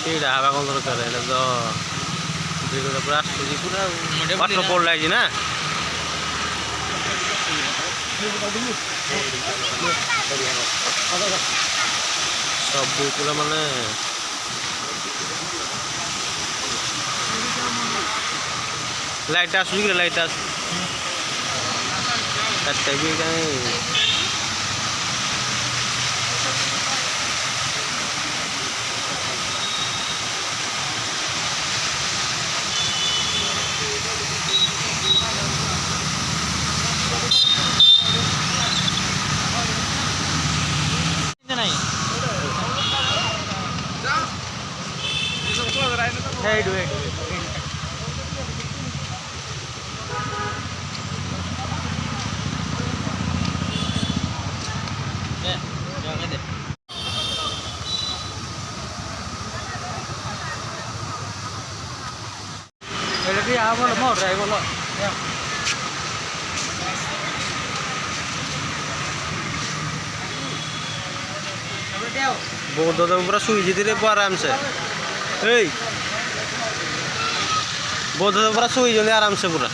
ସେଇଟା ହେବା କ'ଣ ଦରକାର ହେଲେ ତ ଭିଡ଼ିଓଟା ପୁରା ଆସୁଛି ପୁରା ପାଠ ପଢ଼ିଲା ହେଇଛି ନା ସବୁ ପୁରା ମାନେ ଲାଇଟ୍ ଆସୁଛି କି ଲାଇଟ୍ ଆସୁଛି ଚାରିଟା ବି କାହିଁ बौद्ध तो पूरा शुई रे आराम से बौद्ध तो पूरा शुई आराम से पूरा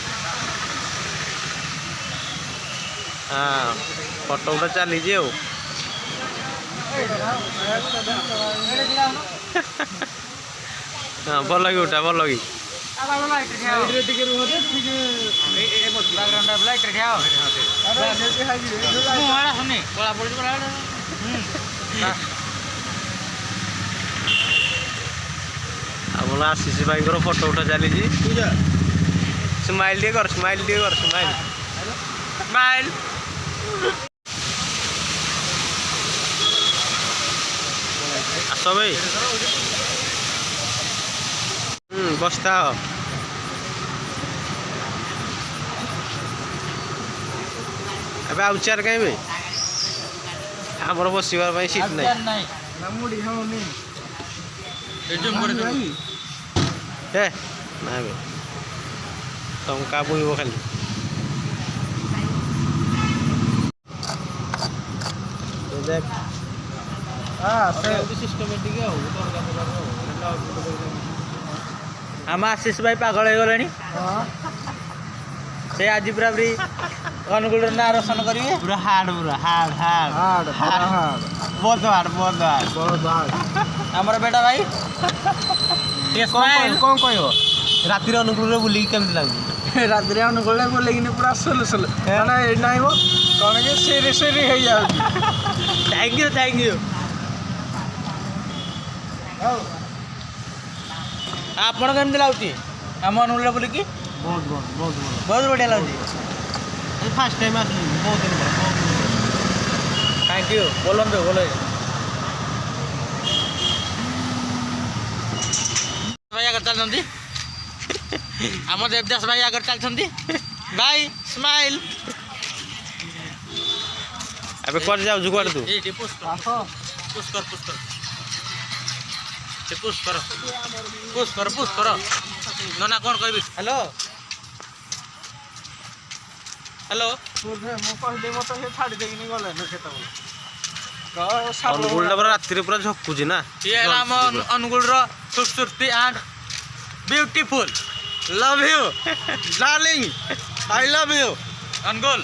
हाँ फटो उठा चली हाँ भल लगी उठा भल लगी আমার আশিস ভাইଙ୍କର ফটো উঠা চালিছি স্মাইল টিকে কর স্মাইল টিকে কর স্মাইল স্মাইল আস ভাই বসতা ଏବେ ଆଉ ଚେୟାର କାହିଁ ଭାଇ ଆମର ବସିବା ପାଇଁ ସିଟ୍ ନାହିଁ ଏ ନାଇଁ ଭାଇ ଟଙ୍କା ବୁହିବ ଖାଲି ସିଷ୍ଟମେଟିକ୍ ଆଉ ଆମ ଆଶିଷ ଭାଇ ପାଗଳ ହେଇଗଲେଣି ସେ ଆଜି ପୁରା ପୁରୀ ଅନୁଗୁଳର ନାଁ ରୋଶନ କରିବେ ପୁରା ହାର୍ଡ ପୁରା ହାର୍ଡ ହାର୍ଡ ହାର୍ଡ ବହୁତ ହାର୍ଡ ଆମର ବେଟା ଭାଇ କ'ଣ କହିବ ରାତିରେ ଅନୁଗୁଳରେ ବୁଲିକି କେମିତି ଲାଗୁଛି ରାତିରେ ଅନୁଗୁଳରେ ବୁଲିକିନି ପୁରା ସୋଲ ମାନେ ନାଇଁ ମ କ'ଣ କି ସିରି ସିରି ହେଇଯାଉଛି ଥ୍ୟାଙ୍କ ୟୁ ଆପଣ କେମିତି ଲାଗୁଛି ଆମ ଅନୁଗୁଳରେ ବୁଲିକି ବହୁତ ବଢ଼ିଆ ଲାଗୁଛି ଫାର୍ଷ୍ଟ ଟାଇମ୍ ଆସିଲି ବହୁତ ଦିନ ପରେ ଥ୍ୟାଙ୍କ ୟୁ ବୋଲନ୍ତୁ ଭଲ ଭାଇ ଆଗରେ ଚାଲିଛନ୍ତି ଆମ ଦେବଦାସ ଭାଇ ଆଗରେ ଚାଲିଛନ୍ତି ଭାଇ ସ୍ମାଇଲ୍ ଏବେ କୁଆଡ଼େ ଯାଉଛୁ କୁଆଡ଼େ ତୁ ପୁଷ କର ନନା କ'ଣ କହିବି ହ୍ୟାଲୋ ମୁଁ କହିଲି ମତେ ସେ ଛାଡ଼ି ଦେଇକିନି ଗଲେ ସେତେବେଳେ ଅନୁଗୁଳଟା ପୁରା ରାତିରେ ପୁରା ଝକୁଛି ନା ଇଏ ହେଲା ଆମ ଅନୁଗୁଳର ଖୁବସୁରତି and beautiful love you darling I love you Angul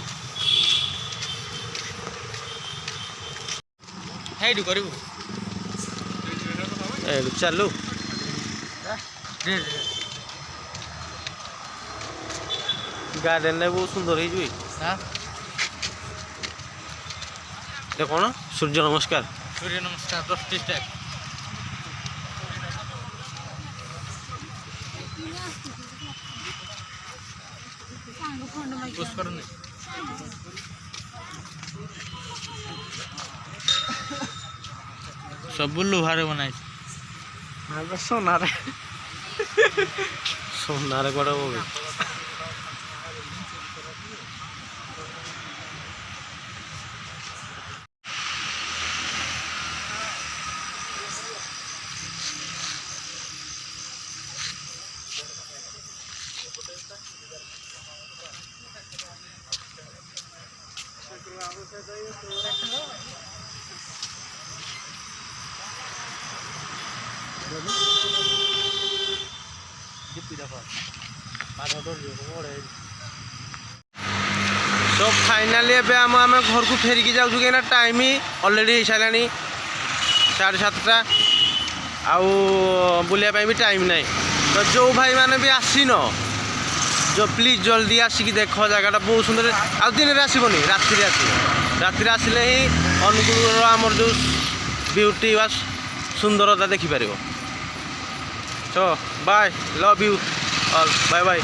ହେଇଠୁ କରିବୁ ଏଇଠୁ ଚାଲୁ ଗାର୍ଡେନରେ ବହୁତ ସୁନ୍ଦର ହେଇଯିବ ଏ କ'ଣ ସୂର୍ଯ୍ୟ ନମସ୍କାର ସୂର୍ଯ୍ୟ ନମସ୍କାର 10ଟି ଷ୍ଟେପ୍ ପୁଷ କରୁନି ସବୁ ଲୁହାରେ ବନାଇଛି সোনারে କୁଆଡ଼େ ହବ Gracias. तो फाइनाली एबे आम घर को फेरिकी जाऊँ कहीं टाइम अलरेडी हो सारे 7:30 आउ बुलाया भी टाइम ना तो जो भाई मैंने भी आसीन जो प्लीज जल्दी आसिक देख जगह बहुत सुंदर आउ दिन में आसबनी राति आसिले ही अनुगुल आमर जो ब्यूटी वा सुंदरता देखिपार। So bye love you all bye bye.